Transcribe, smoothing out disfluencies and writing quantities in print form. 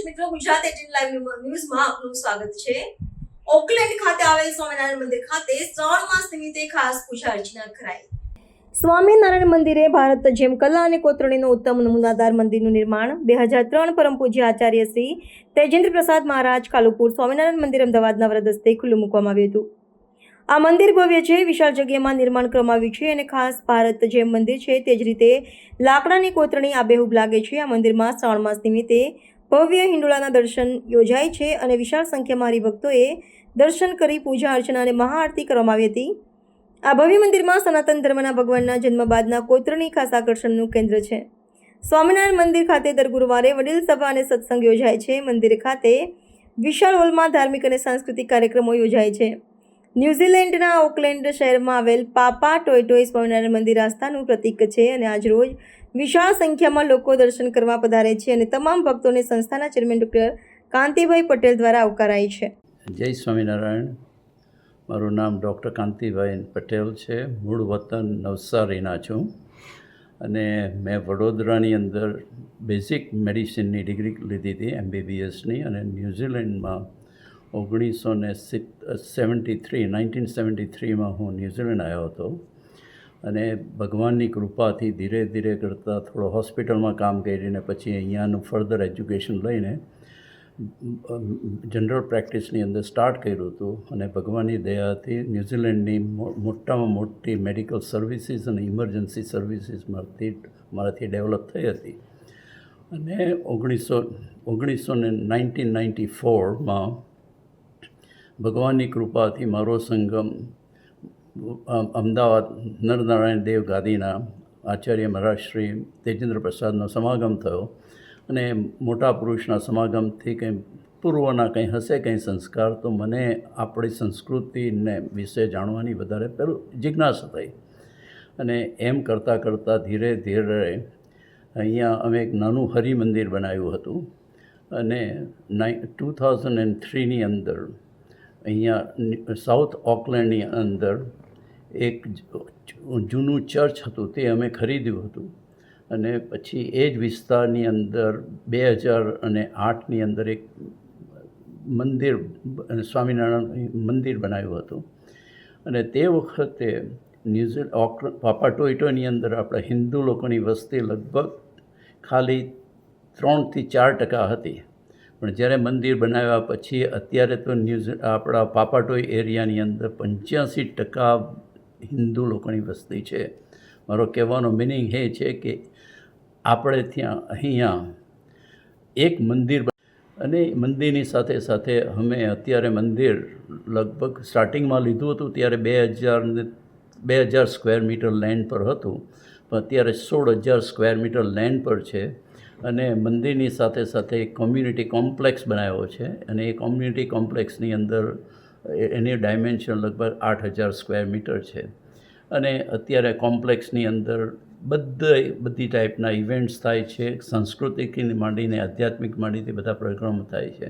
દર્શક મિત્રો, ગુજરાત 18 લાઈવ ન્યૂઝમાં આપનું સ્વાગત છે। ઓકલેન્ડ ખાતે આવેલ સ્વામિનારાયણ મંદિર ખાતે શ્રાવણ માસ નિમિત્તે ખાસ પૂજા અર્ચના કરાઈ। સ્વામિનારાયણ મંદિરે ભારત જેમ કલા અને કોતરણીનો ઉત્તમ નમૂનાદાર મંદિરનું નિર્માણ 2003 પરમ પૂજ્ય આચાર્ય શ્રી તેજેન્દ્ર પ્રસાદ મહારાજ કાલુપુર સ્વામિનારાયણ મંદિર અમદાવાદના વરદ હસ્તે ખુલ્લું મૂકવામાં આવ્યું હતું। આ મંદિર ભવ્ય છે, વિશાળ જગ્યામાં નિર્માણ કરવામાં આવ્યું છે અને ખાસ ભારત જેમ મંદિર છે તે જ રીતે લાકડાની કોતરણી આબેહૂબ લાગે છે। આ મંદિરમાં શ્રાવણ માસ નિમિત્તે ભવ્ય હિંડોળાના દર્શન યોજાય છે અને વિશાળ સંખ્યામાં હરિભક્તોએ દર્શન કરી પૂજા અર્ચના અને મહાઆરતી કરવામાં આવી હતી। આ ભવ્ય મંદિરમાં સનાતન ધર્મના ભગવાનના જન્મ બાદના કોતરણી ખાસ આકર્ષણનું કેન્દ્ર છે। સ્વામિનારાયણ મંદિર ખાતે દર ગુરુવારે વડીલ સભા અને સત્સંગ યોજાય છે। મંદિર ખાતે વિશાળ હોલમાં ધાર્મિક અને સાંસ્કૃતિક કાર્યક્રમો યોજાય છે। ન્યૂઝીલેન્ડના ઓકલેન્ડ શહેરમાં આવેલ પાપા ટોયટોય સ્વામિનારાયણ મંદિર આસ્થાનું પ્રતીક છે અને આજરોજ વિશાળ સંખ્યામાં લોકો દર્શન કરવા પધારે છે અને તમામ ભક્તોને સંસ્થાના ચેરમેન ડૉક્ટર કાંતિભાઈ પટેલ દ્વારા આવકારાય છે। જય સ્વામિનારાયણ। મારું નામ ડૉક્ટર કાંતિભાઈ પટેલ છે। મૂળ વતન નવસારીના છું અને મેં વડોદરાની અંદર બેઝિક મેડિસિનની ડિગ્રી લીધી હતી MBBSની અને ન્યૂઝીલેન્ડમાં 1973માં હું ન્યૂઝીલેન્ડ આવ્યો હતો અને ભગવાનની કૃપાથી ધીરે ધીરે કરતાં થોડો હોસ્પિટલમાં કામ કરીને પછી અહીંયાનું ફર્ધર એજ્યુકેશન લઈને જનરલ પ્રેક્ટિસની અંદર સ્ટાર્ટ કર્યું હતું અને ભગવાનની દયાથી ન્યૂઝીલેન્ડની મોટામાં મોટી મેડિકલ સર્વિસીસ અને ઇમરજન્સી સર્વિસીસ મારાથી ડેવલપ થઈ હતી અને 1994માં ભગવાનની કૃપાથી મારો સંગમ અમદાવાદ નરનારાયણ દેવ ગાદીના આચાર્ય મહારાજ શ્રી તેજેન્દ્ર પ્રસાદનો સમાગમ થયો અને મોટા પુરુષના સમાગમથી કંઈ પૂર્વના કંઈ હશે કંઈ સંસ્કાર તો મને આપણી સંસ્કૃતિને વિશે જાણવાની વધારે પેલું જિજ્ઞાસા થઈ અને એમ કરતાં કરતાં ધીરે ધીરે અહીંયા અમે એક નાનું હરિમંદિર બનાવ્યું હતું અને 2003ની અંદર અહીંયા સાઉથ ઓકલેન્ડની અંદર એક જૂનું ચર્ચ હતું તે અમે ખરીદ્યું હતું અને પછી એ જ વિસ્તારની અંદર 2008ની અંદર એક મંદિર સ્વામિનારાયણ મંદિર બનાવ્યું હતું અને તે વખતે પાપા ટોયટોની અંદર આપણા હિન્દુ લોકોની વસ્તી લગભગ ખાલી 3-4% હતી પણ જ્યારે મંદિર બનાવ્યા પછી અત્યારે તો આપણા પાપા ટોય એરિયાની અંદર 85% હિન્દુ લોકોની વસ્તી છે। મારો કહેવાનો મિનિંગ એ છે કે આપણે અહીંયા એક મંદિર અને મંદિરની સાથે સાથે અમે અત્યારે મંદિર લગભગ સ્ટાર્ટિંગમાં લીધું હતું ત્યારે 2000 સ્ક્વેર મીટર લેન્ડ પર હતું પણ અત્યારે 16,000 સ્ક્વેર મીટર લેન્ડ પર છે અને મંદિરની સાથે સાથે એક કોમ્યુનિટી કોમ્પ્લેક્સ બનાવ્યો છે અને એ કોમ્યુનિટી કોમ્પ્લેક્સની અંદર એની ડાયમેન્શન લગભગ 8,000 સ્ક્વેર મીટર છે અને અત્યારે કોમ્પ્લેક્સની અંદર બધી ટાઈપના ઇવેન્ટ્સ થાય છે, સાંસ્કૃતિકથી માંડીને આધ્યાત્મિક માંડીને બધા પ્રોગ્રામો થાય છે।